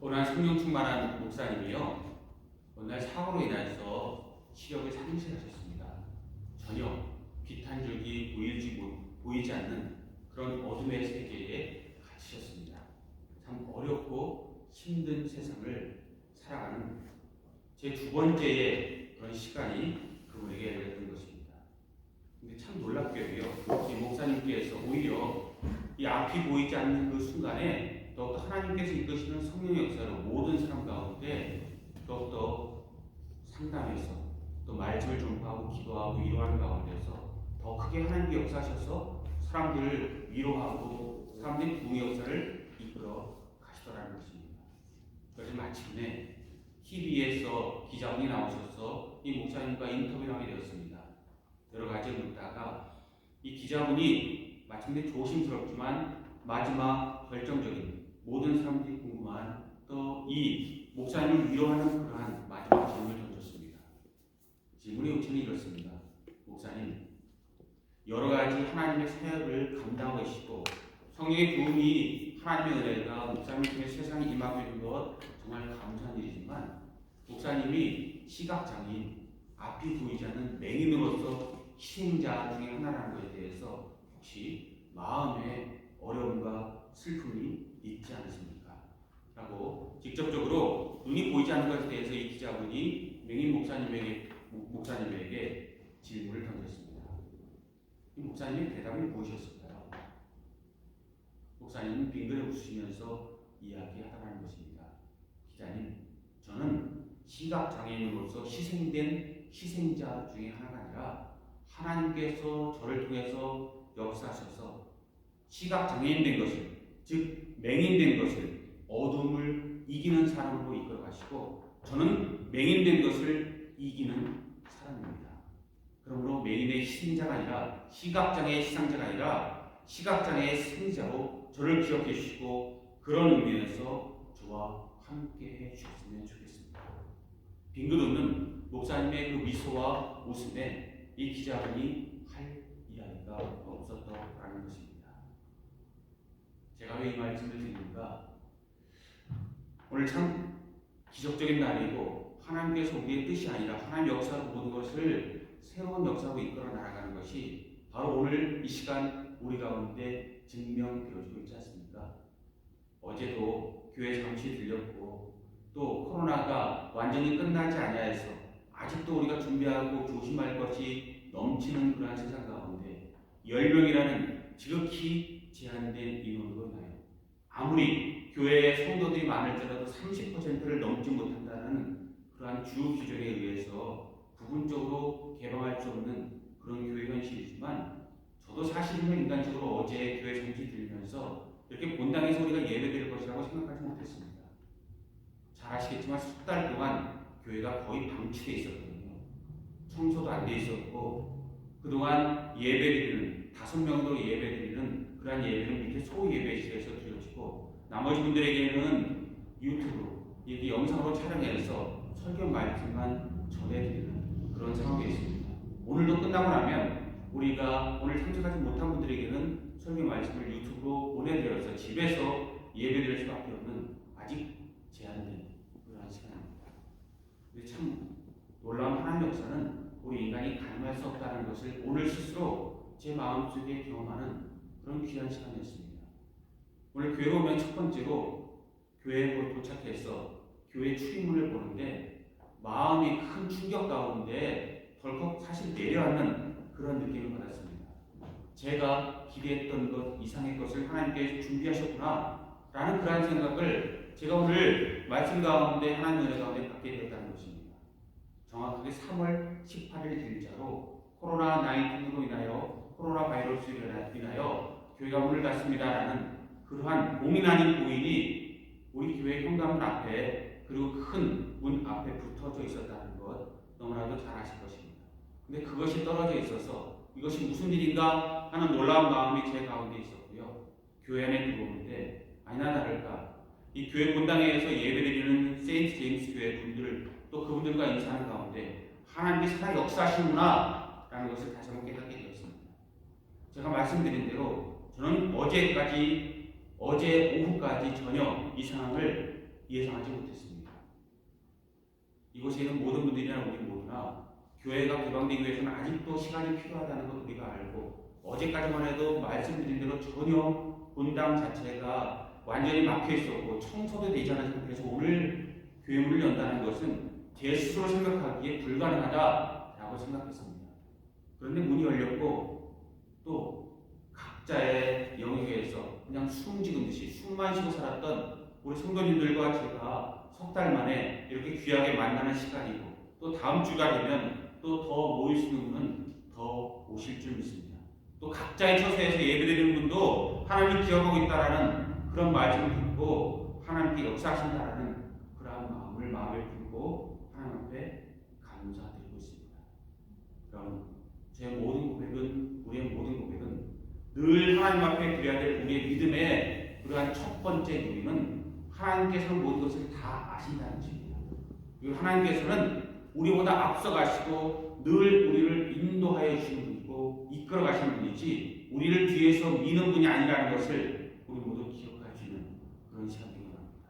고난 성령 충만한 목사님이요. 어느 날 사고로 인해서 시력을 상실하셨습니다. 전혀 빛 한 줄기 보이지 않는 그런 어둠의 세계에 갇히셨습니다. 참 어렵고 힘든 세상을 살아가는 제 두 번째의 그런 시간이 그분에게 열렸던 것입니다. 근데 참 놀랍게도요, 이 목사님께서 오히려 이 앞이 보이지 않는 그 순간에 더욱더 하나님께서 이끄시는 성령 역사로 모든 사람 가운데 더욱더 상담해서 또 말씀을 전파하고 기도하고 위로하는 가운데서 더 크게 하나님께 역사하셔서 사람들을 위로하고 사람들의 부흥의 역사를 이끌어 가시더라는 것입니다. 그래서 마침내 TV에서 기자분이 나오셔서 이 목사님과 인터뷰를 하게 되었습니다. 여러 가지 묻다가 이 기자분이 마침내 조심스럽지만 마지막 결정적인 모든 사람들이 궁금한 또 이 목사님을 위로하는 그러한 마지막 질문을 던졌습니다. 질문의 요청이 이렇습니다. 목사님, 여러 가지 하나님의 사역을 감당하고 계시고 성령의 도움이 하나님의 은혜가 목사님을 통해 세상에 임하고 있는 것 정말 감사한 일이지만 목사님이 시각장애인, 앞이 보이지 않는 맹인으로서 희생자 중에 하나라는 것에 대해서 혹시 마음에 어려움과 슬픔이 있지 않으십니까? 라고 직접적으로 눈이 보이지 않는 것에 대해서 이 기자분이 맹인 목사님에게 질문을 던졌습니다. 이 목사님의 대답이 무엇이었을까요? 목사님은 빙그레 웃으시면서 이야기하더라는 것입니다. 기자님, 저는 시각장애인으로서 희생된 희생자 중에 하나가 아니라 하나님께서 저를 통해서 역사하셔서 시각장애인 된 것을, 즉 맹인된 것을 어둠을 이기는 사람으로 이끌어 가시고 저는 맹인된 것을 이기는 사람입니다. 그러므로 맹인의 희생자가 아니라 시각장애의 희생자가 아니라 시각장애의 승자로 저를 기억해 주시고 그런 의미에서 저와 함께 해 주셨으면 좋겠습니다. 빙긋 웃는 목사님의 그 미소와 웃음에 이 기자분이 할 이야기가 없었다라는 것입니다. 제가 왜 이 말씀을 드립니까? 오늘 참 기적적인 날이고 하나님께서 우리의 뜻이 아니라 하나님 역사로 모든 것을 새로운 역사로 이끌어 나아가는 것이 바로 오늘 이 시간 우리 가운데 증명되어지고 있지 않습니까? 어제도 교회 잠시 들렸고 또 코로나가 완전히 끝나지 아니하여서 아직도 우리가 준비하고 조심할 것이 넘치는 그러한 세상 가운데 10명이라는 지극히 제한된 인원으로 인하여 아무리 교회의 성도들이 많을지라도 30%를 넘지 못한다는 그러한 주 규정에 의해서 부분적으로 개방할 수 없는 그런 교회 현실이지만 저도 사실은 인간적으로 어제 교회 잠시 들으면서 이렇게 본당에서 우리가 예배드릴 것이라고 생각하지 못했습니다. 잘 아시겠지만 석 달 동안 교회가 거의 방치되어 있었거든요. 청소도 안 돼 있었고 그동안 예배드리는 5명으로 예배드리는 그러한 예배는 밑에 소위 예배실에서 드려지고 나머지 분들에게는 유튜브로 이렇게 영상으로 촬영해서 설교 말씀만 전해드리는 그런 상황이 있습니다. 오늘도 끝나고 나면 우리가 오늘 참석하지 못한 분들에게는 설교 말씀을 유튜브로 보내드려서 집에서 예배드릴 수밖에 없는 아직 제한된 그런 시간입니다. 근데 참 놀라운 하나님 역사는 우리 인간이 가늠할 수 없다는 것을 오늘 스스로 제 마음속에 경험하는 그런 귀한 시간이었습니다. 오늘 교회 오면 첫 번째로 교회에 도착해서 교회 출입문을 보는데 마음이 큰 충격 가운데 덜컥 사실 내려앉는 그런 느낌을 받았습니다. 제가 기대했던 것 이상의 것을 하나님께서 준비하셨구나 라는 그러한 생각을 제가 오늘 말씀 가운데 하나님 은혜 가운데 받게 되었다는 것입니다. 정확하게 3월 18일 일자로 코로나19로 인하여 코로나 바이러스로 인하여 교회가 문을 닫습니다라는 그러한 공인 아닌 고인이 우리 교회 현관문 앞에 그리고 큰 문 앞에 붙어져 있었다는 것 너무나도 잘 아실 것입니다. 근데 그것이 떨어져 있어서 이것이 무슨 일인가 하는 놀라운 마음이 제 가운데 있었고요. 교회 안에 들어오는데 아니나 다를까 이 교회 본당에서 예배드리는 세인트 제임스 교회 분들 또 그분들과 인사하는 가운데 하나님께 살아 역사하시는구나 라는 것을 다시 한번 깨닫게 되었습니다. 제가 말씀드린 대로 저는 어제 오후까지 전혀 이 상황을 예상하지 못했습니다. 이곳에 있는 모든 분들이나 우리 모두나 교회가 개방되기 위해서는 아직도 시간이 필요하다는 것 우리가 알고, 어제까지만 해도 말씀드린 대로 전혀 본당 자체가 완전히 막혀 있었고 청소도 되지 않은 상태에서 오늘 교회 문을 연다는 것은 제 스스로 생각하기에 불가능하다라고 생각했습니다. 그런데 문이 열렸고 또 각자의 영역에서 그냥 숨지는 듯이 숨만 쉬고 살았던 우리 성도님들과 제가 석 달 만에 이렇게 귀하게 만나는 시간이고, 또 다음 주가 되면 또 더 모일 수 있는 분은 더 오실 줄 믿습니다. 또 각자의 처소에서 예배드리는 분도 하나님을 기억하고 있다라는 그런 말씀을 듣고 하나님께 역사하신다라는 그러한 마음을 마음에 품고 하나님 앞에 감사드리고 있습니다. 그럼 제 모든 고백은, 우리의 모든 고백은 늘 하나님 앞에 드려야 될 우리의 믿음의 그러한 첫 번째 요인은 하나님께서는 모든 것을 다 아신다는 것입니다. 그리고 하나님께서는 우리보다 앞서가시고 늘 우리를 인도하여 주시는 분이고 이끌어 가시는 분이지 우리를 뒤에서 미는 분이 아니라는 것을 우리 모두 기억할 수 있는 그런 시간이 되기 바랍니다.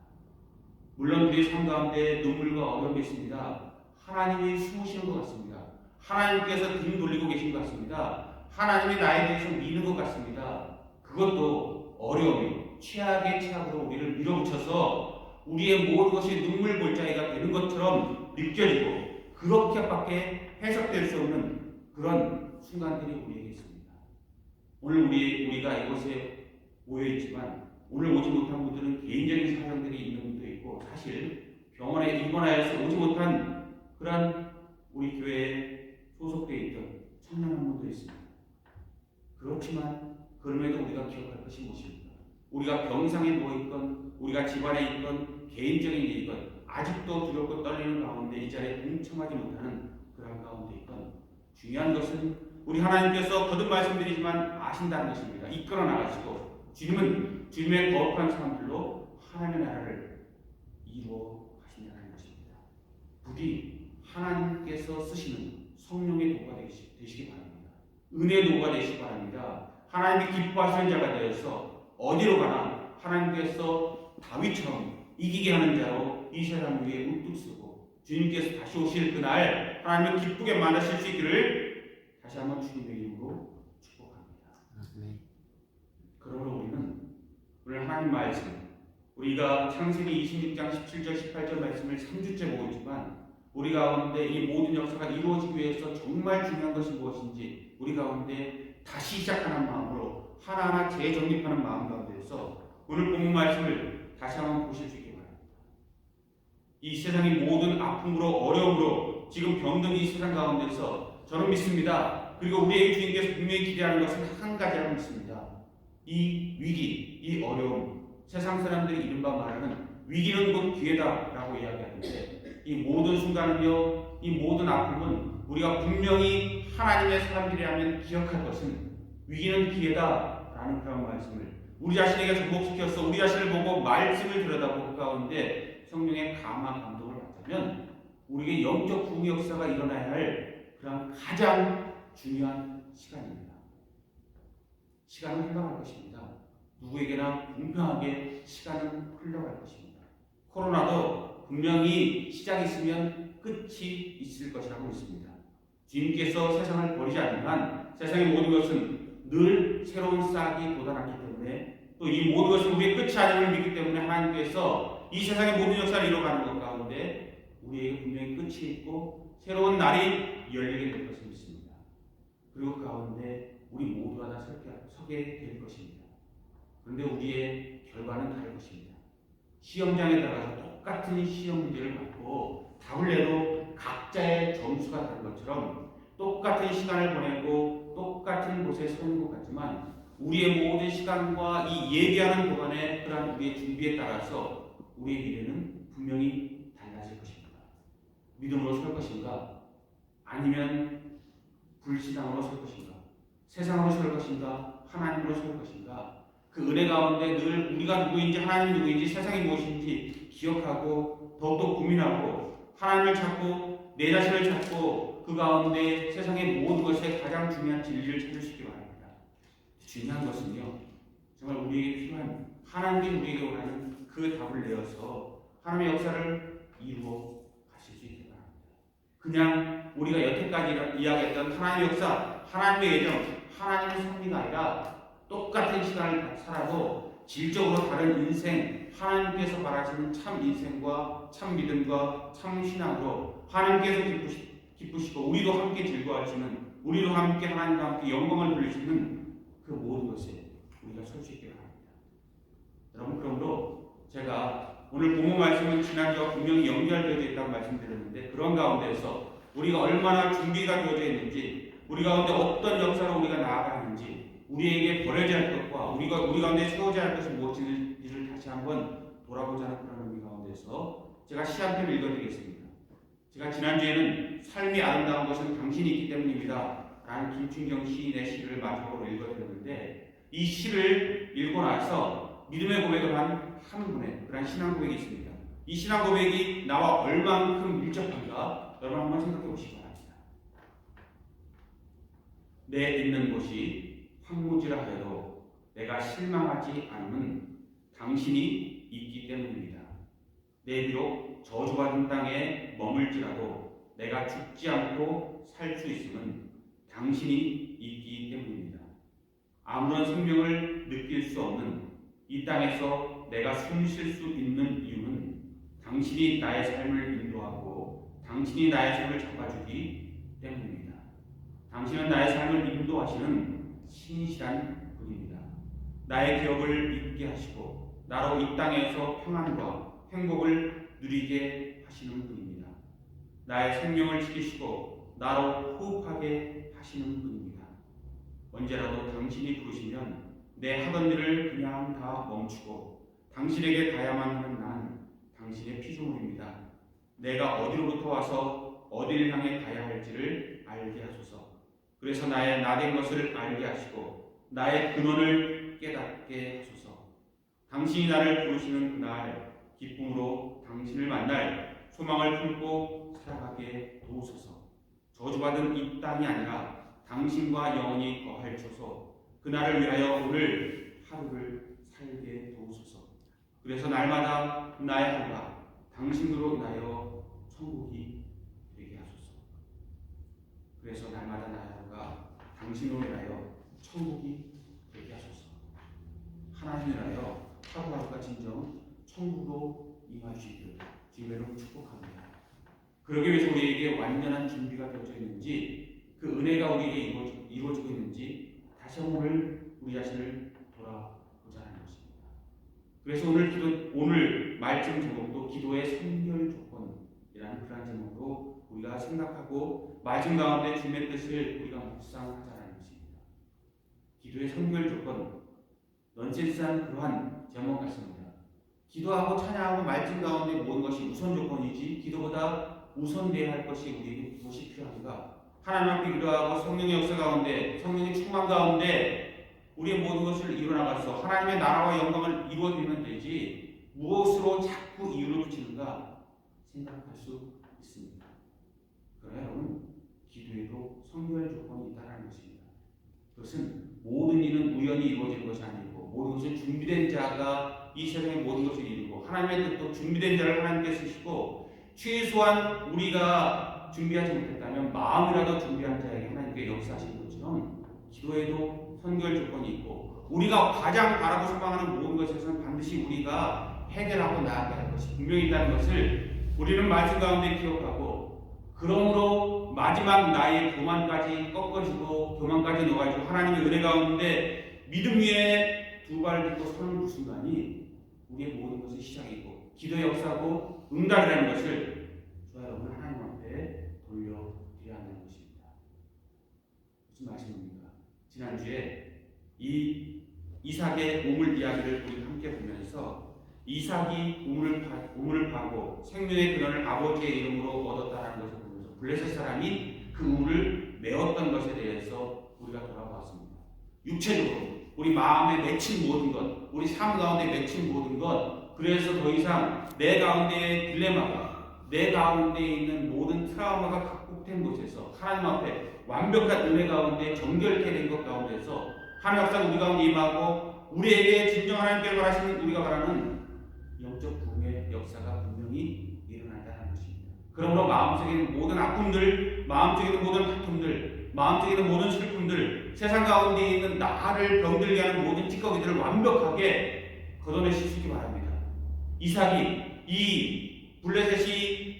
물론 우리의 삶 가운데 눈물과 어려움이 있습니다. 하나님이 숨으시는 것 같습니다. 하나님께서 등 돌리고 계신 것 같습니다. 하나님이 나에 대해서 미는 것 같습니다. 그것도 어려움이 최악의 최악으로 우리를 밀어붙여서 우리의 모든 것이 눈물 골짜기가 되는 것처럼 느껴지고 그렇게밖에 해석될 수 없는 그런 순간들이 우리에게 있습니다. 오늘 우리가 이곳에 모여있지만 오늘 오지 못한 분들은 개인적인 사정들이 있는 분도 있고, 사실 병원에 입원하여서 오지 못한 그런 우리 교회에 소속되어 있던 청년 한 분도 있습니다. 그렇지만 그럼에도 우리가 기억할 것이 무엇입니까? 우리가 병상에 누워있건 우리가 집안에 있건 개인적인 일이건 아직도 두렵고 떨리는 가운데 이 자리에 동참하지 못하는 그런 가운데 있건 중요한 것은 우리 하나님께서 거듭 말씀드리지만 아신다는 것입니다. 이끌어 나가시고 주님은 주님의 거룩한 사람들로 하나님의 나라를 이루어 가신다는 것입니다. 부디 하나님께서 쓰시는 성령의 도가 되시기 바랍니다. 은혜의 도가 되시기 바랍니다. 하나님이 기뻐하시는 자가 되어서 어디로 가나 하나님께서 다윗처럼 이기게 하는 자로 이 세상 위에 우뚝 서고 주님께서 다시 오실 그날 하나님을 기쁘게 만나실 수 있기를 다시 한번 주님의 이름으로 축복합니다. 그러므로 우리는 오늘 하나님 말씀, 우리가 창세기 26장 17절 18절 말씀을 3주째 보고 있지만 우리 가운데 이 모든 역사가 이루어지기 위해서 정말 중요한 것이 무엇인지 우리 가운데 다시 시작하는 마음으로 하나하나 재정립하는 마음 가운데서 오늘 본문 말씀을 다시 한번 보실 수 있기 바랍니다. 이 세상의 모든 아픔으로 어려움으로 지금 병든 이 세상 가운데서 저는 믿습니다. 그리고 우리의 주님께서 분명히 기대하는 것은 한 가지라고 믿습니다. 이 위기, 이 어려움, 세상 사람들이 이른바 말하는 위기는 곧 기회다라고 이야기하는데 이 모든 순간은요, 이 모든 아픔은 우리가 분명히 하나님의 사람들이라면 기억할 것은 위기는 기회다라는 그런 말씀을 우리 자신에게 접목시켜서 우리 자신을 보고 말씀을 들여다보고 그 가운데 성령의 감화 감동을 받자면 우리에게 영적 부흥 역사가 일어나야 할 그런 가장 중요한 시간입니다. 시간은 흘러갈 것입니다. 누구에게나 공평하게 시간은 흘러갈 것입니다. 코로나도 분명히 시작이 있으면 끝이 있을 것이라고 믿습니다. 주님께서 세상을 버리지 않지만 세상의 모든 것은 늘 새로운 싹이 돋아났기 때문에 또 이 모든 것은 우리의 끝이 아님을 믿기 때문에 하나님께서 이 세상의 모든 역사를 이뤄가는 것 가운데 우리에게 분명히 끝이 있고 새로운 날이 열리게 될 것을 믿습니다. 그리고 그 가운데 우리 모두가 다 서게 될 것입니다. 그런데 우리의 결과는 다를 것입니다. 시험장에 들어가서 똑같은 시험 문제를 받고 답을 내도 각자의 점수가 다른 것처럼 똑같은 시간을 보내고 똑같은 곳에 서 있는 것 같지만 우리의 모든 시간과 이 예비하는 동안의 그런 우리의 준비에 따라서 우리의 미래는 분명히 달라질 것입니다. 믿음으로 설 것인가? 아니면 불신앙으로 설 것인가? 세상으로 설 것인가? 하나님으로 설 것인가? 그 은혜 가운데 늘 우리가 누구인지 하나님이 누구인지 세상이 무엇인지 기억하고 더욱더 고민하고 하나님을 찾고 내 자신을 찾고 그 가운데 세상의 모든 것에 가장 중요한 진리를 찾을 수 있기 바랍니다. 중요한 것은요, 정말 우리에게 필요한 하나님이 우리에게 원하는 그 답을 내어서 하나님의 역사를 이루어 가실 수 있게 바랍니다. 그냥 우리가 여태까지 이야기했던 하나님의 역사, 하나님의 예정, 하나님의 섭리가 아니라 똑같은 시간을 살아도 질적으로 다른 인생, 하나님께서 바라시는 참 인생과 참 믿음과 참 신앙으로 하나님께서 기쁘시고 우리도 함께 즐거워하시는, 우리도 함께 하나님과 함께 영광을 돌리시는 그 모든 것에 우리가 설 수 있게 바랍니다. 여러분, 그러므로 제가 오늘 본문 말씀은 지난주와 분명히 연결되어 있다고 말씀드렸는데, 그런 가운데서 우리가 얼마나 준비가 되어져 있는지, 우리 가운데 어떤 역사로 우리가 나아가는지, 우리에게 버려져야 할 것과 우리 가운데 세워져야 할 것이 무엇인지를 다시 한번 돌아보자는 그런 의미 가운데서 제가 시 한 편을 읽어드리겠습니다. 제가 지난주에는 삶이 아름다운 것은 당신이 있기 때문입니다 라는 김춘경 시인의 시를 마지막으로 읽어드렸는데, 이 시를 읽고 나서 믿음의 고백을 한 분의 그런 신앙 고백이 있습니다. 이 신앙 고백이 나와 얼만큼 밀접한가 여러분 한번 생각해 보시기 바랍니다. 내 있는 곳이 황무지라 하여도 내가 실망하지 않음은 당신이 있기 때문입니다. 내 비록 저주받은 땅에 머물지라도 내가 죽지 않고 살 수 있음은 당신이 있기 때문입니다. 아무런 생명을 느낄 수 없는 이 땅에서 내가 숨 쉴 수 있는 이유는 당신이 나의 삶을 인도하고 당신이 나의 손을 잡아주기 때문입니다. 당신은 나의 삶을 인도하시는 신실한 분입니다. 나의 기업을 있게 하시고 나로 이 땅에서 평안과 행복을 누리게 하시는 분입니다. 나의 생명을 지키시고 나로 호흡하게 하시는 분입니다. 언제라도 당신이 부르시면 내 하던 일을 그냥 다 멈추고 당신에게 가야만 하는 난 당신의 피조물입니다. 내가 어디로부터 와서 어디를 향해 가야 할지를 알게 하소서. 그래서 나의 나된 것을 알게 하시고 나의 근원을 깨닫게 하소서. 당신이 나를 부르시는 그날 기쁨으로 당신을 만날 소망을 품고 살아가게 도우소서. 저주받은 이 땅이 아니라 당신과 영원히 거하여주소서. 그날을 위하여 오늘 하루를 살게 도우소서. 그래서 날마다 나의 하루가 당신으로 인하여 천국이 되게 하소서. 그래서 날마다 나의 하루가 당신으로 인하여 천국이 되게 하소서. 하나님을 위하여 하루하루가 진정 천국으로 임하시기를 주님으로 축복합니다. 그러기 위해서 우리에게 완전한 준비가 되어져 있는지, 그 은혜가 우리에게 이루어지고 있는지 다시 한번 우리 자신을 돌아보자는 것입니다. 그래서 오늘 말씀 제목도 기도의 선결 조건이라는 그런 제목으로 우리가 생각하고 말씀 가운데 주님의 뜻을 우리가 묵상하자는 것입니다. 기도의 선결 조건, 넌센스한 그러한 제목 같습니다. 기도하고 찬양하고 말씀 가운데 모든 것이 우선 조건이지 기도보다 우선돼야 할 것이 우리에게 무엇이 필요한가? 하나님 앞에 기도하고 성령의 역사 가운데, 성령의 충만 가운데 우리의 모든 것을 이루어나가서 하나님의 나라와 영광을 이루어드리면 되지 무엇으로 자꾸 이유를 붙이는가 생각할 수 있습니다. 그러나 여러분, 기도에도 선결 조건이 있다는 것입니다. 그것은 모든 일은 우연히 이루어지는 것이 아니고 모든 것은 준비된 자가 이 세상의 모든 것을 이루고 하나님의 뜻도 준비된 자를 하나님께 쓰시고, 최소한 우리가 준비하지 못했다면 마음이라도 준비한 자에게 하나님께 역사하시는 것처럼 기도에도 선결 조건이 있고 우리가 가장 바라고 소망하는 모든 것에서는 반드시 우리가 해결하고 나아가야 할 것이 분명히 있다는 것을 우리는 말씀 가운데 기억하고, 그러므로 마지막 나의 교만까지 꺾어지고 교만까지 놓아지고 하나님의 은혜 가운데 믿음 위에 두 발 딛고 서는 그 순간이 우리의 모든 것의 시작이고 기도의 역사고 응답이라는 것을 저와 여러분 하나님 앞에 돌려드려야 하는 것입니다. 무슨 말씀입니까? 지난주에 이 이삭의 우물 이야기를 우리 함께 보면서 이삭이 우물을 파고 생명의 근원을 아버지의 이름으로 얻었다는 것을 보면서 블레셋 사람이 그 우물을 메웠던 것에 대해서 우리가 돌아보았습니다. 육체적으로 우리 마음에 맺힌 모든 것, 우리 삶 가운데 맺힌 모든 것, 그래서 더 이상 내 가운데의 딜레마가, 내 가운데 있는 모든 트라우마가 극복된 곳에서 하나님 앞에 완벽한 은혜 가운데 정결케 된 것 가운데서 하나님 역사 우리 가운데 임하고 우리에게 진정 하나님께 바라시는 우리가 바라는 영적 부흥의 역사가 분명히 일어난다는 것입니다. 그러므로 마음속에 있는 모든 아픔들, 마음속에 있는 모든 다툼들, 마음속에 있는 모든 슬픔들, 세상 가운데 있는 나를 병들게 하는 모든 찌꺼기들을 완벽하게 걷어내시기 바랍니다. 이삭이 이 블레셋이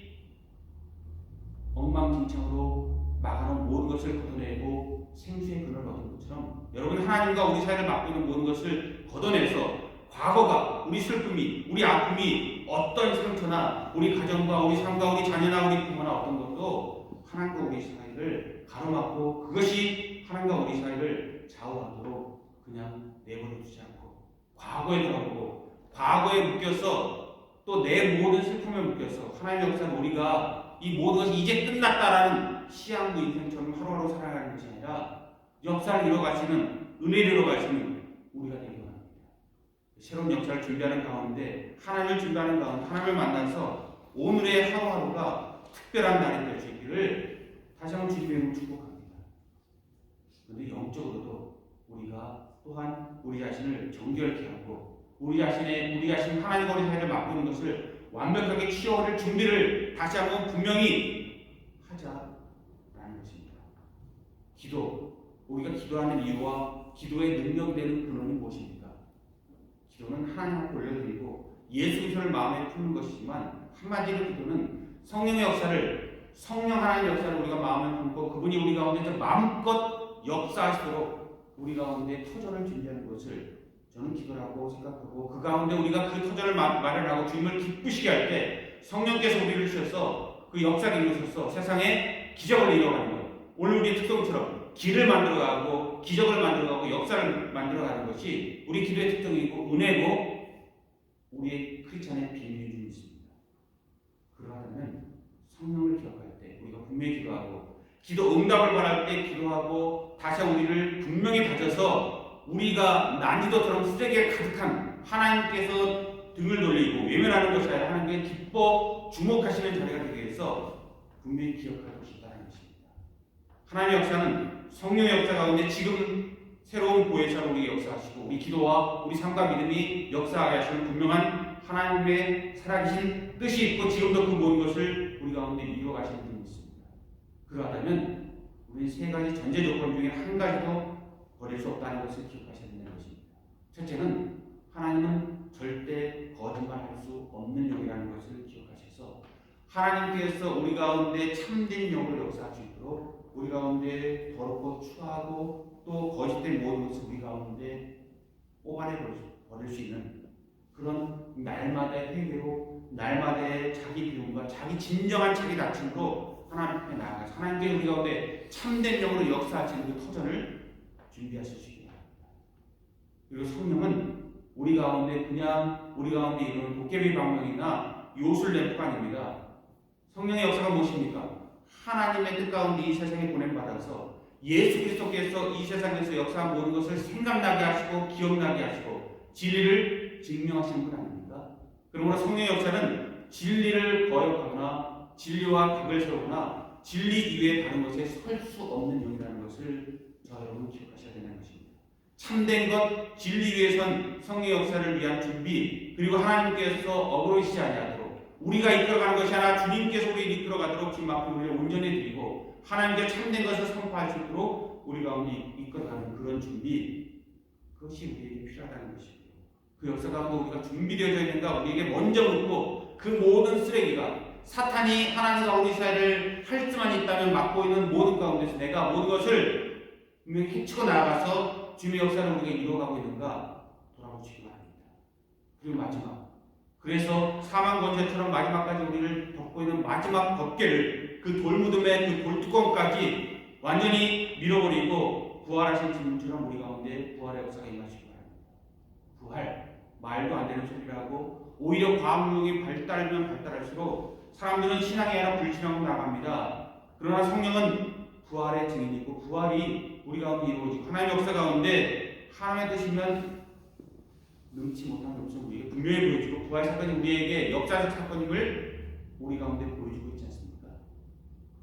엉망진창으로 막아놓은 모든 것을 걷어내고 생수의 근을 얻은 것처럼 여러분 하나님과 우리 사이를 막고 있는 모든 것을 걷어내서 과거가 우리 슬픔이 우리 아픔이 어떤 상처나 우리 가정과 우리 삶과 우리 자녀나 우리 부모나 어떤 것도 하나님과 우리 사이를 가로막고 그것이 하나님과 우리 사이를 좌우하도록 그냥 내버려 두지 않고 과거에 돌아오고 과거에 묶여서 또 내 모든 슬픔에 묶여서 하나님의 역사는 우리가 이 모든 것이 이제 끝났다라는 시한부 인생처럼 하루하루 살아가는 것이 아니라 역사를 이뤄가시는 은혜를 이뤄가시는 우리가 되기 바랍니다. 새로운 역사를 준비하는 가운데 하나님을 준비하는 가운데 하나님을 만나서 오늘의 하루하루가 특별한 날이 될 수 있기를 다시 한번 주님의 이름으로 축복합니다. 그런데 영적으로도 우리가 또한 우리 자신을 정결케 하고 우리 자신 하나님과 우리 사이를 맡고 있는 것을 완벽하게 치워낼 준비를 다시 한번 분명히 하자라는 것입니다. 우리가 기도하는 이유와 기도의 능력이 되는 근원이 무엇입니까? 기도는 하나님 앞에 올려드리고 예수 그리스도를 마음에 품는 것이지만 한마디로 기도는 성령 하나님의 역사를 우리가 마음에 품고 그분이 우리 가운데 마음껏 역사하시도록 우리 가운데 터전을 준비하는 것을 저는 기도라고 생각하고 그 가운데 우리가 그 터전을 마련하고 주님을 기쁘시게 할 때 성령께서 우리를 주셔서 그 역사를 이루셔서 세상에 기적을 이뤄가는 것 오늘 우리의 특성처럼 길을 만들어가고 기적을 만들어가고 역사를 만들어가는 것이 우리 기도의 특성이고 은혜고 우리의 크리스찬의 비밀인 줄 믿습니다. 그러하면 성령을 기억할 때 우리가 분명히 기도하고 기도 응답을 바랄 때 기도하고 다시 우리를 분명히 다져서 우리가 난지도처럼 쓰레기에 가득한 하나님께서 등을 돌리고 외면하는 것이 아니라 하나님께 기뻐 주목하시는 자리가 되기 위해서 분명히 기억하고 싶다는 것입니다. 하나님의 역사는 성령의 역사 가운데 지금 새로운 보혜사로 우리 역사하시고 우리 기도와 우리 삶과 믿음이 역사하게 하시는 분명한 하나님의 살아계신 뜻이 있고 지금도 그 모든 것을 우리 가운데 이루어가시는 분이 있습니다. 그러하다면 우리 세 가지 전제 조건 중에 한 가지도 버릴 수 없다는 것을 기억하셔야 된다는 것입니다. 첫째는 하나님은 절대 거짓말할 수 없는 영이라는 것을 기억하셔서 하나님께서 우리 가운데 참된 영으로 역사할 수 있도록 우리 가운데 더럽고 추하고 또 거짓된 모든 것을 우리 가운데 뽑아내 버릴 수 있는 그런 날마다의 회개로 날마다의 자기 비움과 자기 진정한 자기 다짐으로 하나님 앞에 나아가서 하나님께 우리 가운데 참된 영으로 역사하시는 그 터전을 준비하실 수 있게 합니다. 그리고 성령은 우리 가운데 그냥 우리 가운데 이루는 도깨비 방명이나 요술 램프가 아닙니다. 성령의 역사가 무엇입니까? 하나님의 뜻 가운데 이 세상에 보냄받아서 예수 그리스도께서 이 세상에서 역사한 모든 것을 생각나게 하시고 기억나게 하시고 진리를 증명하시는 분 아닙니까? 그러므로 성령의 역사는 진리를 거역하거나 진리와 각을 세우거나 진리 이외에 다른 것에 설 수 없는 영이라는 것을 자 여러분 기억하셔야 되는 것입니다. 참된 것, 진리 위에선 성령의 역사를 위한 준비 그리고 하나님께서 어그러지지 아니하도록 우리가 이끌어가는 것이 아니라 주님께서 우리를 이끌어가도록 주님 앞에 우리를 온전히 드리고 하나님께 참된 것을 선포할 수 있도록 우리 가운데 이끌어가는 그런 준비 그것이 우리에게 필요하다는 것이고요. 그 역사 가운데 우리가 준비되어져 있는가 우리에게 먼저 묻고 그 모든 쓰레기가 사탄이 하나님과 우리 사이를 할 수만 있다면 막고 있는 모든 가운데서 내가 모든 것을 분명히 헤치고 나아가서 주님의 역사를 우리가 이루어가고 있는가 돌아보시기 바랍니다. 그리고 마지막 그래서 사망 권세처럼 마지막까지 우리를 덮고 있는 마지막 덮개를 그 돌무덤의 그 돌뚜껑까지 완전히 밀어버리고 부활하신 주님처럼 우리 가운데 부활의 역사가 임하시기 바랍니다. 부활 말도 안 되는 소리라고 오히려 과학용이 발달하면 발달할수록 사람들은 신앙이 아니라 불신앙으로 나갑니다. 그러나 성령은 부활의 증인이고 부활이 우리 가운데 이루어지고 하나님의 역사 가운데 하나님의 뜻이면 능치 못한 것을 우리에게 분명히 보여주고 부활 사건이 우리에게 역사적 사건임을 우리 가운데 보여주고 있지 않습니까?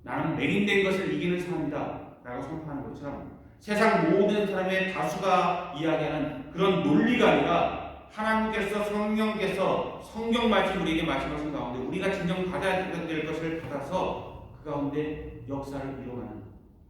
나는 맹인된 것을 이기는 사람이다 라고 선포하는 것처럼 세상 모든 사람의 다수가 이야기하는 그런 논리가 아니라 하나님께서 성령께서 성경 말씀 우리에게 말씀하신 가운데 우리가 진정 받아야 될 것을 받아서 그 가운데 역사를 이루어가는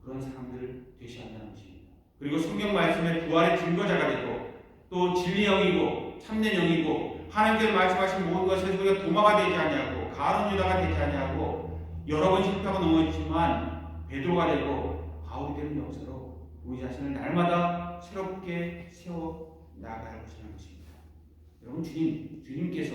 그런 사람들을 되셔야 한다는 것입니다. 그리고 성경 말씀의 부활의 증거자가 되고 또 진리 영이고 참된 영이고 하나님께서 말씀하신 모든 것에서 우리가 도마가 되지 아니하고 가룟 유다가 되지 아니하고 여러 번 실패하고 넘어지지만 베드로가 되고 바울이 되는 역사로 우리 자신을 날마다 새롭게 세워 나아갈 것이라는 것입니다. 여러분 주님께서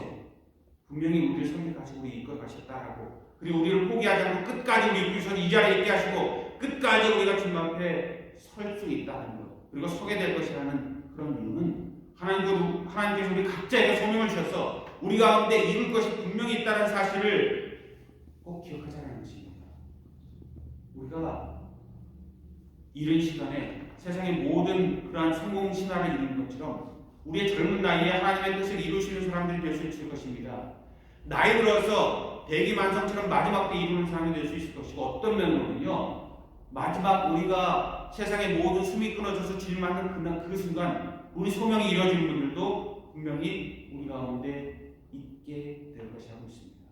분명히 우리를 선택하시고 우리 이끌어 가셨다라고 그리고 우리를 포기하지 않고 끝까지 우리 위해서 이 자리에 있게 하시고 끝까지 우리가 주님 앞에 설 수 있다는 것 그리고 서게 될 것이라는 그런 이유는 하나님께서 우리 각자에게 소명을 주셔서 우리 가운데 이룰 것이 분명히 있다는 사실을 꼭 기억하자는 것입니다. 우리가 이른 시간에 세상의 모든 그러한 성공 신화를 이루는 것처럼 우리의 젊은 나이에 하나님의 뜻을 이루시는 사람들이 될 수 있을 것입니다. 나이 들어서 대기만성처럼 마지막 때 이루는 사람이 될 수 있을 것이고 어떤 면으로는요. 마지막 우리가 세상의 모든 숨이 끊어져서 진입하는 그 순간 우리 소명이 이루어지는 분들도 분명히 우리 가운데 있게 될 것이라고 믿습니다.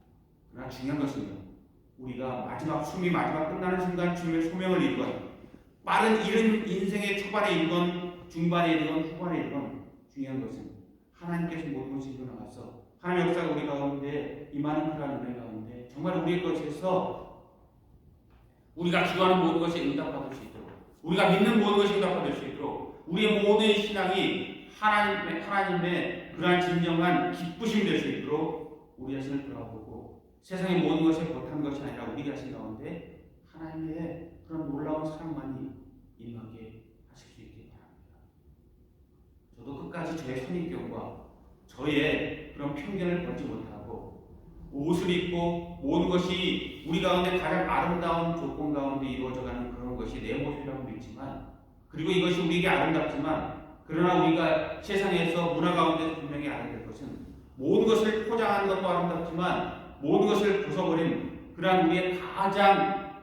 그러나 중요한 것은요. 우리가 마지막 끝나는 순간 주님의 소명을 이루건 빠른 이른 인생의 초반에 이루건 중반에 이루건 후반에 이루건 중요한 것은 하나님께서 모든 것을 이루어나가서 하나님의 역사가 우리 가운데 임하는 그러한 은혜 가운데 정말 우리의 것에서 우리가 기도하는 모든 것이 응답받을 수 있도록 우리가 믿는 모든 것이 응답받을 수 있도록 우리의 모든 신앙이 하나님의 그러한 진정한 기쁘심이 될 수 있도록 우리 자신을 돌아보고 세상의 모든 것에 못한 것이 아니라 우리 자신 가운데 하나님의 그런 놀라운 사랑만이 임하게 하실 수 있게 바랍니다. 저도 끝까지 저의 선입견과 저의 그런 편견을 버리지 못하고 옷을 입고 모든 것이 우리 가운데 가장 아름다운 조건 가운데 이루어져가는 그런 것이 내 모습이라고 믿지만 그리고 이것이 우리에게 아름답지만 그러나 우리가 세상에서 문화 가운데 분명히 알아야 될 것은 모든 것을 포장하는 것도 아름답지만 모든 것을 벗어버린 그러한 우리의 가장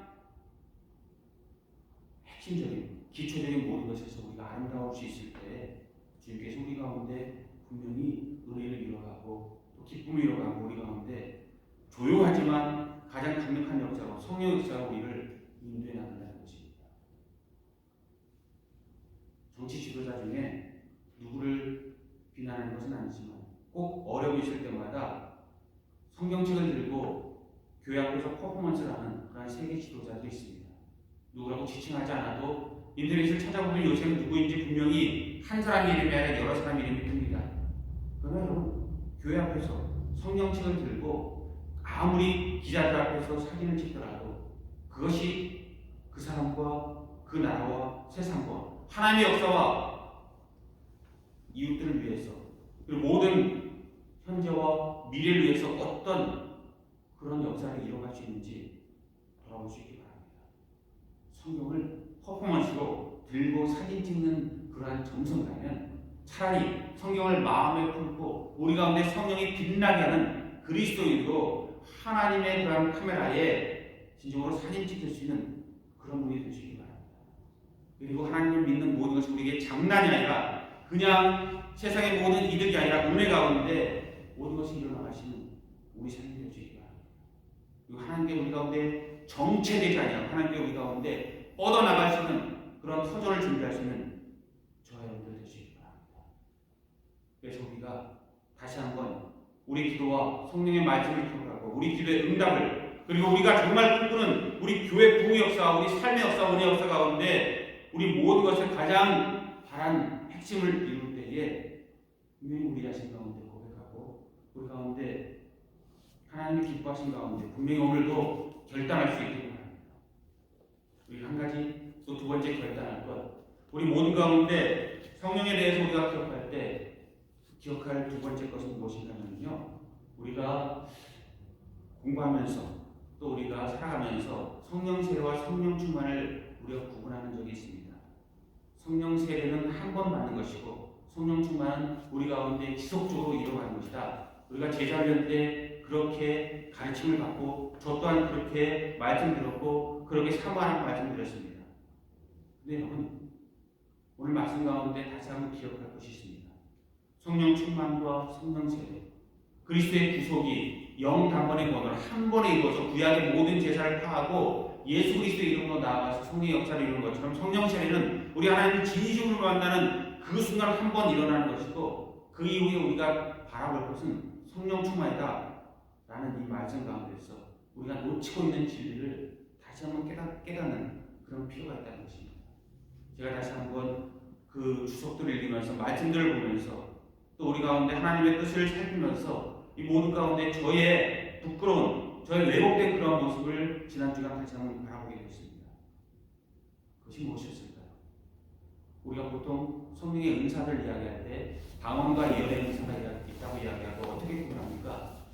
핵심적인 기초적인 모든 것에서 우리가 아름다울 수 있을 때 주님께서 우리 가운데 분명히 은혜를 이뤄가고 또 기쁨을 이뤄가고 우리 가운데 조용하지만 가장 강력한 역사로 성령 역사로 우리를 인도해 나간다는 것입니다. 정치 지도자 중에 누구를 비난하는 것은 아니지만 꼭 어려움이 있을 때마다 성경책을 들고 교회 앞에서 퍼포먼스를 하는 그런 세계 지도자도 있습니다. 누구라고 지칭하지 않아도 인터넷을 찾아보면 요새는 누구인지 분명히 한 사람 이름이 아니라 여러 사람 이름이 뜹니다. 그러나 여러분 교회 앞에서 성경책을 들고 아무리 기자들 앞에서 사진을 찍더라도 그것이 그 사람과 그 나라와 세상과 하나님의 역사와 이웃들을 위해서 그리고 모든 현재와 미래를 위해서 어떤 그런 역사를 이뤄갈 수 있는지 돌아볼 수 있기 바랍니다. 성경을 퍼포먼스로 들고 사진 찍는 그러한 정성가면 차라리 성경을 마음에 품고 우리 가운데 성령이 빛나게 하는 그리스도인으로 하나님의 그러한 카메라에 진정으로 사진 찍힐 수 있는 그런 분이 되시기 바랍니다. 그리고 하나님을 믿는 모든 것이 우리에게 장난이 아니라 그냥 세상의 모든 이득이 아니라 은혜 가운데 모든 것이 일어나가시는 우리 삶이 될 수 있기 바랍니다. 그리고 하나님께 우리 가운데 정체되지 아니하고 하나님께 우리 가운데 뻗어나갈 수 있는 그런 터전을 준비할 수 있는 저와 여러분들 되시기 바랍니다. 그래서 우리가 다시 한번 우리 기도와 성령의 말씀을 기억하고 우리 기도의 응답을 그리고 우리가 정말 꿈꾸는 우리 교회 부흥 역사, 우리 삶의 역사, 은혜 역사 가운데 우리 모든 것을 가장 바란 핵심을 이룰 때에 분명히 우리 자신 가운데 고백하고 우리 가운데 하나님이 기뻐하신 가운데 분명히 오늘도 결단할 수 있게 바랍니다. 우리 한 가지 또 두 번째 결단할 것 우리 모든 가운데 성령에 대해서 우리가 기억할 때 기억할 두 번째 것은 무엇인가면요 우리가 공부하면서 또 우리가 살아가면서 성령 세례와 성령 충만을 우리가 구분하는 적이 있습니다. 성령 세례는 한 번 받는 것이고 성령 충만은 우리 가운데 지속적으로 일어나는 것이다. 우리가 제자훈련 때 그렇게 가르침을 받고 저 또한 그렇게 말씀 들었고 그렇게 사모하는 말씀 드렸습니다. 근데 여러분 오늘 말씀 가운데 다시 한번 기억할 것이 있습니다. 성령 충만과 성령 세례, 그리스도의 구속이 영단번의 권을 한 번에 이루어서 구약의 모든 제사를 파하고 예수 그리스도의 이름으로 나아가서 성령의 역사를 이루는 것처럼 성령 세례는 우리 하나님을 진심으로 만나는 그 순간 한 번 일어나는 것이고 그 이후에 우리가 바라볼 것은 성령 충만이다 라는 이 말씀 가운데서 우리가 놓치고 있는 진리를 다시 한번 깨닫는 그런 필요가 있다는 것입니다. 제가 다시 한번 그 주석들을 읽으면서 말씀들을 보면서 또 우리 가운데 하나님의 뜻을 살피면서 이 모든 가운데 저의 부끄러운, 저의 왜곡된 그런 모습을 지난주간 다시 한번 바라보게 됐습니다. 그것이 무엇이었을까요? 우리가 보통 성령의 은사를 이야기할 때 방언과 예언의 은사가 있다고 이야기하고 어떻게 구분합니까?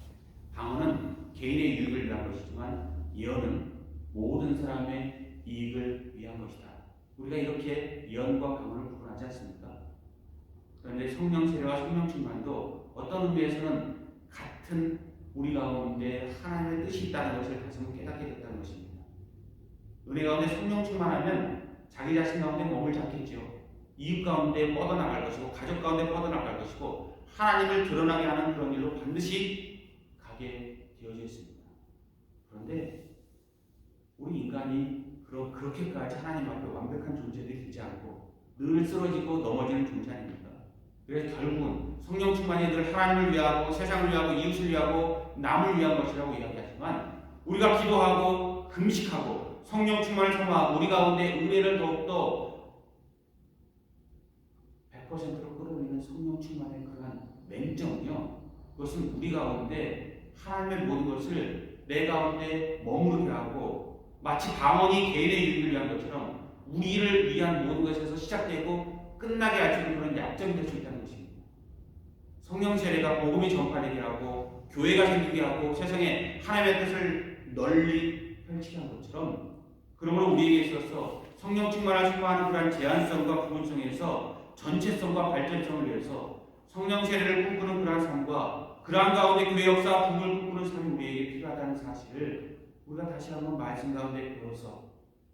방언은 개인의 유익을 위한 것이지만 예언은 모든 사람의 이익을 위한 것이다. 우리가 이렇게 예언과 방언을 구분하지 않습니까? 그런데 성령 세례와 성령 충만도 어떤 의미에서는 같은 우리 가운데 하나님의 뜻이 있다는 것을 다시 한번 깨닫게 됐다는 것입니다. 은혜 가운데 성령 충만하면 자기 자신 가운데 몸을 잡겠죠. 이웃 가운데 뻗어나갈 것이고 가족 가운데 뻗어나갈 것이고 하나님을 드러나게 하는 그런 일로 반드시 가게 되어져 있습니다. 그런데 우리 인간이 그렇게까지 하나님 앞에 완벽한 존재들이 되지 않고 늘 쓰러지고 넘어지는 존재 아닙니까? 그래서 결국은 성령 충만이 늘 하나님을 위하고 세상을 위하고 이웃을 위하고 남을 위한 것이라고 이야기하지만 우리가 기도하고 금식하고 성령 충만을 청하고 우리 가운데 은혜를 더욱더 100%로 끌어올리는 성령 충만의 그러한 맹점은요, 그것은 우리 가운데 하나님의 모든 것을 내 가운데 머무르게 하고 마치 방언이 개인의 유익을 위한 것처럼 우리를 위한 모든 것에서 시작되고 끝나게 할 수 있는 그런 약점이 될 수 있다는 것입니다. 성령 세례가 복음이 전파되게 하고 교회가 생기게 하고 세상에 하나님의 뜻을 널리 펼치게 한 것처럼 그러므로 우리에게 있어서 성령 충만을 소망하는 그러한 제한성과 구분성에서 전체성과 발전성을 위해서 성령 세례를 꿈꾸는 그러한 삶과 그러한 가운데 교회 역사 부흥을 꿈꾸는 삶이 우리에게 필요하다는 사실을 우리가 다시 한번 말씀 가운데 배워서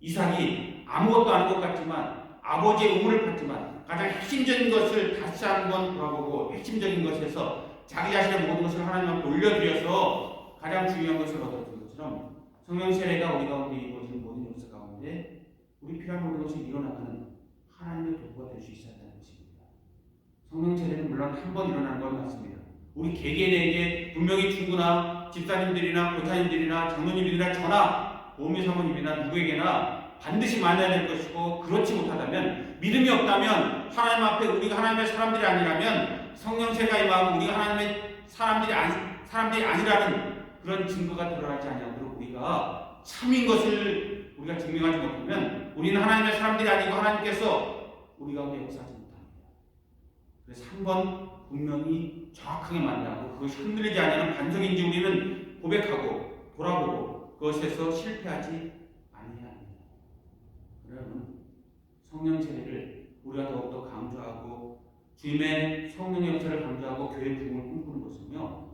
이삭이 아무것도 아닌 것 같지만 아버지의 의무를 받지만 가장 핵심적인 것을 다시 한번 돌아보고 핵심적인 것에서 자기 자신의 모든 것을 하나님 앞에 올려드려서 가장 중요한 것을 얻어준 것처럼 성령 세례가 우리 가운데 이루어진 모든 역사 가운데 우리 필요한 모든 것이 일어나가는 하나님의 도구가 될 수 있어야 한다는 것입니다. 성령 세례는 물론 한 번 일어나는 건 맞습니다. 우리 개개인에게 분명히 중구나 집사님들이나 교사님들이나 장로님들이나 저나 보험의 사모님이나 누구에게나 반드시 만나야 될 것이고 그렇지 못하다면 믿음이 없다면 하나님 앞에 우리가 하나님의 사람들이 아니라면 성령 세례가 임하고 우리가 하나님의 사람들이 아니라는 그런 증거가 드러나지 않도록 우리가 참인 것을 우리가 증명하지 못하면 우리는 하나님의 사람들이 아니고 하나님께서 우리 가운데 역사하지 못합니다. 그래서 한 번 분명히 정확하게 만나고 그것이 흔들리지 않는 반성인지 우리는 고백하고 돌아보고 그것에서 실패하지 아니해야 합니다. 그러면 성령 세례를 우리가 더욱더 강조하고 주님의 성령의 역사를 강조하고 교회 부흥을 꿈꾸는 것은요,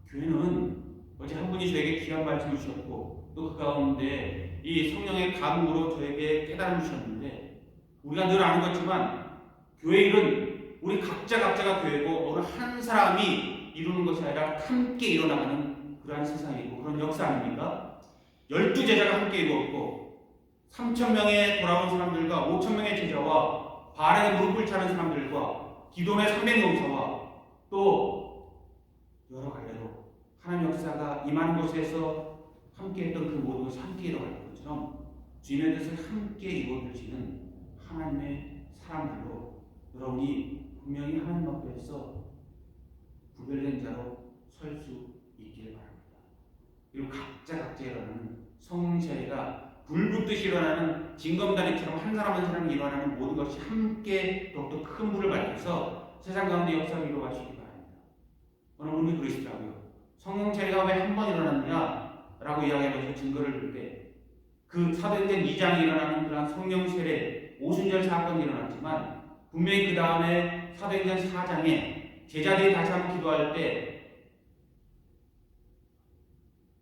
교회는 어제 한 분이 저에게 귀한 말씀을 주셨고 또 그 가운데 이 성령의 감흥으로 저에게 깨달음을 주셨는데 우리가 늘 아는 것지만 교회 일은 우리 각자가 교회고 어느 한 사람이 이루는 것이 아니라 함께 일어나가는 그러한 세상이고 그런 역사 아닙니까? 12제자가 함께 이루었고 3,000명의 돌아온 사람들과 5,000명의 제자와 바알에게 무릎을 차는 사람들과 기도원의 300명사와 또 여러 갈래로 하나님 역사가 임하는 곳에서 함께 했던 그 모든 것이 함께 일어날 것처럼 주님의 뜻을 함께 이루어주시는 하나님의 사람들로 여러분이 분명히 하나님 앞에서 구별된 자로 설 수 있기를 바랍니다. 그리고 각자 일어나는 성령 세례가 불붙듯이 일어나는 징검다리처럼 한 사람 한 사람이 일어나는 모든 것이 함께 더욱더 큰 불을 밝혀서 세상 가운데 역사를 이루어갈 수 있기 바랍니다. 어느 분이 그러시더라고요. 성령 세례가 왜 한 번 일어났느냐라고 이야기하면서 증거를 들 때 그 사도행전 2장에 일어나는 그런 성령 세례 오순절 사건이 일어났지만 분명히 그 다음에 사도행전 4장에 제자들이 다시 한번 기도할 때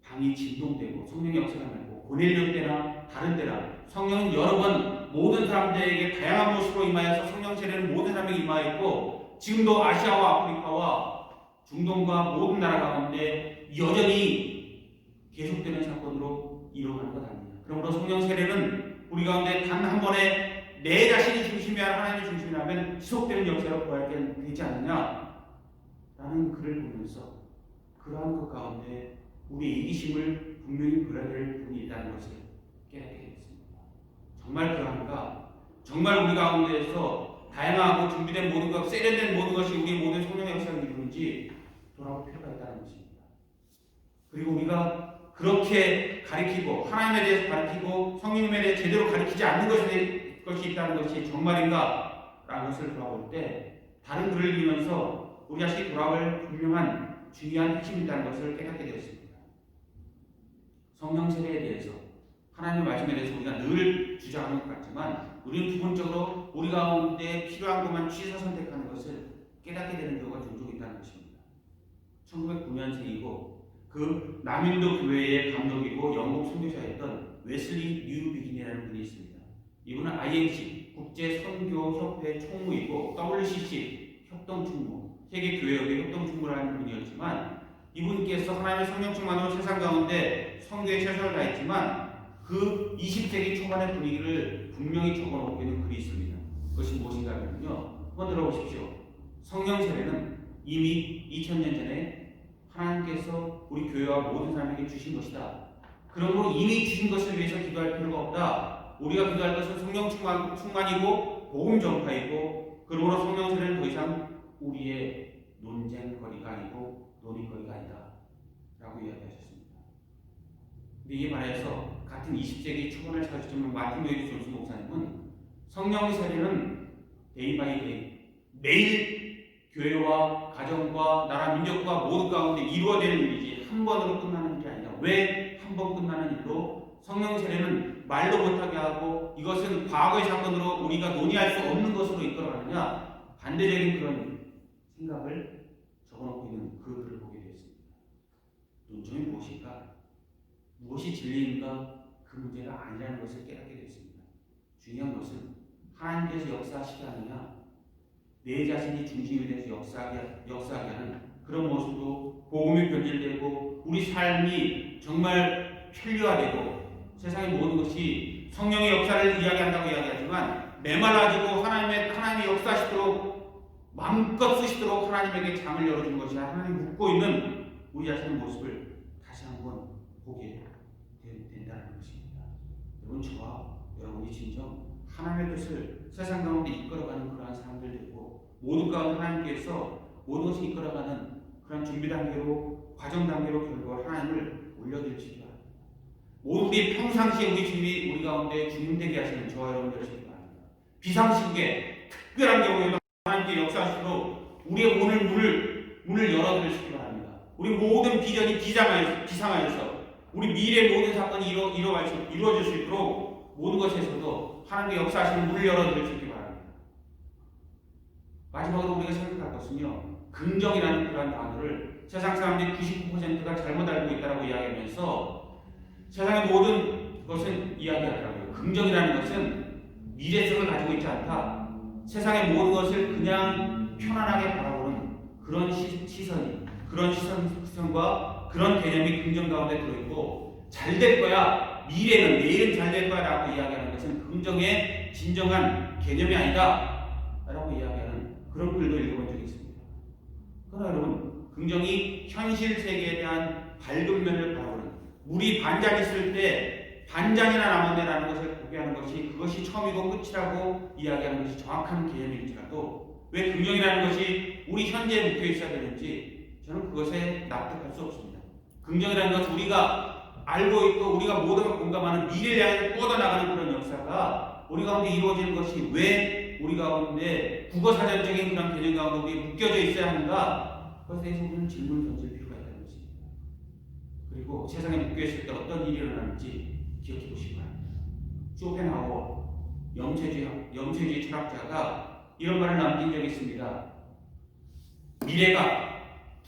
방이 진동되고 성령의 역사가 나고 고넬료 때나 다른 때나 성령은 여러 번 모든 사람들에게 다양한 모습으로 임하여서 성령 세례는 모든 사람에게 임하였고 지금도 아시아와 아프리카와 중동과 모든 나라 가운데 여전히 계속되는 사건으로 이루어가는 것 아니냐. 그러므로 성령 세례는 우리 가운데 단 한 번에 내 자신이 중심이야 하나님이 중심이라면 지속되는 역사로 보아야 되지 않느냐라는 글을 보면서 그러한 것 가운데 우리의 이기심을 분명히 버려야 될 부분이 있다는 것을 깨닫게 되었습니다. 정말 그러한가? 정말 우리 가운데에서 다양하고 준비된 모든 것, 세련된 모든 것이 우리 모든 성령의 역사를 이루는지 돌아볼 필요가 있다는 것입니다. 그리고 우리가 그렇게 가리키고 하나님에 대해서 가리키고 성령님에 대해 제대로 가리키지 않는 것이 있다는 것이 정말인가? 라는 것을 돌아볼 때 다른 글을 읽으면서 우리 자신이 돌아볼 분명한 중요한 핵심이 있다는 것을 깨닫게 되었습니다. 성령 세례에 대해서 하나님의 말씀에 대해서 우리가 늘 주장하는 것 같지만 우리는 부분적으로 우리 가운데 필요한 것만 취사 선택하는 것을 깨닫게 되는 경우가 종종 있다는 것입니다. 1909년생이고 그 남인도 교회의 감독이고 영국 선교사였던 웨슬리 뉴비긴이라는 분이 있습니다. 이분은 INC 국제선교협회 총무이고 WCC 협동총무 세계교회협회 협동총무를 하는 분이었지만 이분께서 하나님의 성령 충만으로 세상 가운데 선교에 최선을 다했지만 그 20세기 초반의 분위기를 분명히 적어놓고 있는 글이 있습니다. 그것이 무엇인가 하면요. 한번 들어보십시오. 성령 세례는 이미 2000년 전에 하나님께서 우리 교회와 모든 사람에게 주신 것이다. 그러므로 이미 주신 것을 위해서 기도할 필요가 없다. 우리가 기도할 것은 성령 충만이고 복음 전파이고 그러므로 성령 세례는 더 이상 우리의 논쟁거리가 아니고 논의거리가 아니다. 라고 이야기하셨습니다. 근데 이에 반해서 같은 20세기 초반을 찾으시는 마틴 로이드 존스 목사님은 성령 세례는 데이 바이 데이 매일 교회와 가정과 나라 민족과 모든 가운데 이루어지는 일이지 한 번으로 끝나는 일이 아니다. 왜 한 번 끝나는 일로 성령 세례는 말도 못하게 하고 이것은 과거의 사건으로 우리가 논의할 수 없는 것으로 이끌어가느냐 반대적인 그런 생각을 적어놓고 있는 그 글을 보게 되었습니다. 논점이 무엇일까? 무엇이 진리인가? 그 문제가 아니라는 것을 깨닫게 되었습니다. 중요한 것은 하나님께서 역사하시게 하느냐 내 자신이 중심이 돼서 역사하게 하는 그런 모습으로 복음이 변질되고 우리 삶이 정말 편리화되고 세상의 모든 것이 성령의 역사를 이야기한다고 이야기하지만 메말라지고 하나님의 역사하시도록 마음껏 쓰시도록 하나님에게 장을 열어준 것이 하나님 묻고 있는 우리 자신의 모습을 다시 한번 보게 된다는 것입니다. 여러분 저와 여러분이 진정 하나님의 뜻을 세상 가운데 이끌어가는 그러한 사람들 되고 모든 가운데 하나님께서 모든 것을 이끌어가는 그런 준비 단계로 과정 단계로 결국 하나님을 올려드리시기 바랍니다. 모든 우리 평상시에 우리 주님이 우리 가운데 주님되게 하시는 저와 여러분 되시기 바랍니다. 비상시국에 특별한 경우에도 하나님께 역사하시도록 우리의 문을 열어드리시기 바랍니다. 우리 모든 비전이 비상하여서 우리 미래의 모든 사건이 이루어질 수 있도록 모든 것에서도 하나님의 역사하시는 문을 열어드리시기 바랍니다. 마지막으로 우리가 생각할 것은요. 긍정이라는 그런 단어를 세상 사람들이 99%가 잘못 알고 있다고 이야기하면서 세상의 모든 것은 이야기하더라고요. 긍정이라는 것은 미래성을 가지고 있지 않다. 세상의 모든 것을 그냥 편안하게 바라보는 그런 시선과 그런 개념이 긍정 가운데 들어있고 잘 될 거야. 미래는 내일은 잘 될 거야 라고 이야기하는 것은 긍정의 진정한 개념이 아니다 라고 이야기하는 그런 글도 읽어본 적이 있습니다. 그러나 여러분 긍정이 현실 세계에 대한 밝은 면을 바라보는 물이 반잔 있을 때 반잔이나 남았네라는 것을 보게 하는 것이 그것이 처음이고 끝이라고 이야기하는 것이 정확한 개념일지라도 왜 긍정이라는 것이 우리 현재에 묶여 있어야 되는지 저는 그것에 납득할 수 없습니다. 긍정이라는 것은 우리가 알고 있고 우리가 모두가 공감하는 미래를 향해 뻗어나가는 그런 역사가 우리 가운데 이루어지는 것이 왜 우리 가운데 국어사전적인 그런 개념 가운데 우리 묶여져 있어야 하는가 그것에 대해서 우리는 질문을 던질 필요가 있다는 것입니다. 그리고 세상에 묶여있을 때 어떤 일이 일어나는지 기억해 보시기 바랍니다. 쇼펜하우어 영체주의 철학자가 이런 말을 남긴 적이 있습니다. 미래가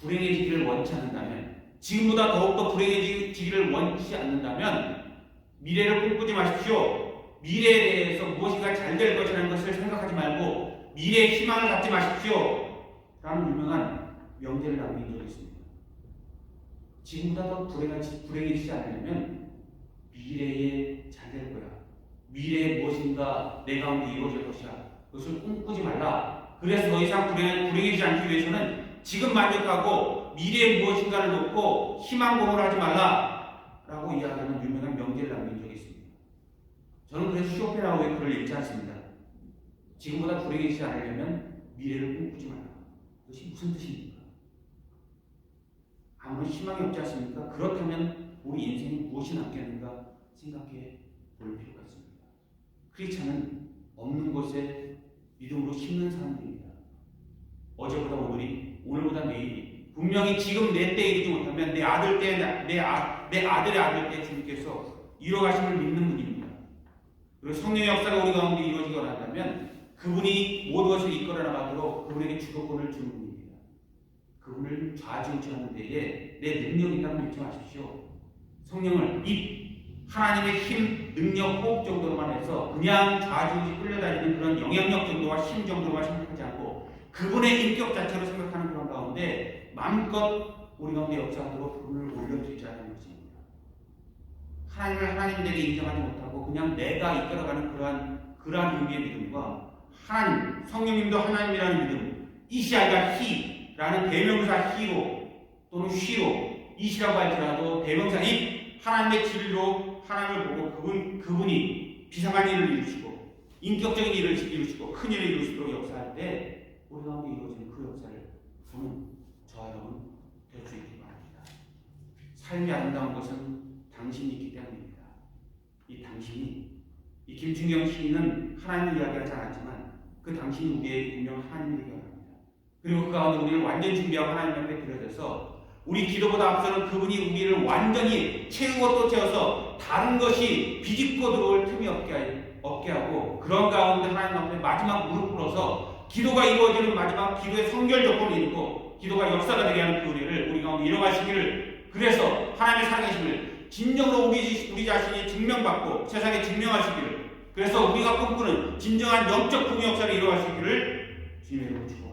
불행해지기를 원치 않는다면 지금보다 더욱더 불행해지기를 원치 않는다면 미래를 꿈꾸지 마십시오. 미래에 대해서 무엇인가 잘 될 것이라는 것을 생각하지 말고 미래의 희망을 갖지 마십시오. 라는 유명한 명제를 남긴 적이 있습니다. 지금보다 더 불행해지지 않으려면 미래에 잘 될 거야. 미래에 무엇인가 내 가운데 이루어질 것이야. 그것을 꿈꾸지 말라. 그래서 더 이상 불행해지지 않기 위해서는 지금 만족하고 미래에 무엇인가를 놓고 희망고문을 하지 말라. 라고 이야기하는 유명한 명제를 남긴 적이 있습니다. 저는 그래서 쇼펜하우어의 글을 읽지 않습니다. 지금보다 불행해지지 않으려면 미래를 꿈꾸지 말라. 그것이 무슨 뜻입니까? 아무런 희망이 없지 않습니까? 그렇다면 우리 인생이 무엇이 남겠는가 생각해 볼 필요가 있습니다. 크리스찬은 없는 것에 믿음으로 심는 사람들입니다. 어제보다 오늘이, 오늘보다 내일이, 분명히 지금 내 때에 이르지 못하면 내 아들 때, 내 아들의 아들 때 주님께서 이뤄가심을 믿는 분입니다. 그리고 성령의 역사가 우리 가운데 이루어지거나 한다면 그분이 모든 것을 이끌어 나가도록 그분에게 주도권을 주는 분입니다. 그분을 좌지우지하는 데에 내 능력이 있다고 믿지 마십시오. 성령을 하나님의 힘, 능력, 호흡 정도로만 해서 그냥 좌지우지 끌려다니는 그런 영향력 정도와 힘 정도만 생각하지 않고 그분의 인격 자체로 생각하는 그런 가운데 마음껏 우리 가운데 역사하도록 그분을 올려드리자는 것입니다. 하나님을 하나님에게 인정하지 못하고 그냥 내가 이끌어가는 그러한 의미의 믿음과 하나님, 성령님도 하나님이라는 믿음, 이시 아니라 히라는 대명사 히로 또는 쉬로, 이시라고 할지라도 대명사 하나님의 진리로 하나님을 보고 그분이 비상한 일을 이루시고 인격적인 일을 이루시고 큰 일을 이루시도록 역사할 때 우리 가운데 이루어지는 그 역사를 보는 저와 여러분 될 수 있기 바랍니다. 삶이 아름다운 것은 당신이 있기 때문입니다. 이 당신이, 이 김충경 시인은 하나님을 이야기하지 않았지만 그 당신이 우리의 분명 하나님을 얘기합니다. 그리고 그 가운데 우리를 완전히 준비하고 하나님 앞에 드려져서 우리 기도보다 앞서는 그분이 우리를 완전히 채우고 또 채워서 다른 것이 비집고 들어올 틈이 없게 하고 그런 가운데 하나님 앞에 마지막 무릎 꿇어서 기도가 이루어지는 마지막 기도의 성결 조건을 이루고 기도가 역사가 되게 하는 그 은혜를 우리 가운데 이뤄가시기를, 그래서 하나님의 살아계심을 진정으로 우리 자신이 증명받고 세상에 증명하시기를, 그래서 우리가 꿈꾸는 진정한 영적 부흥 역사를 이루어가시기를 주님의 이름으로 축복합니다.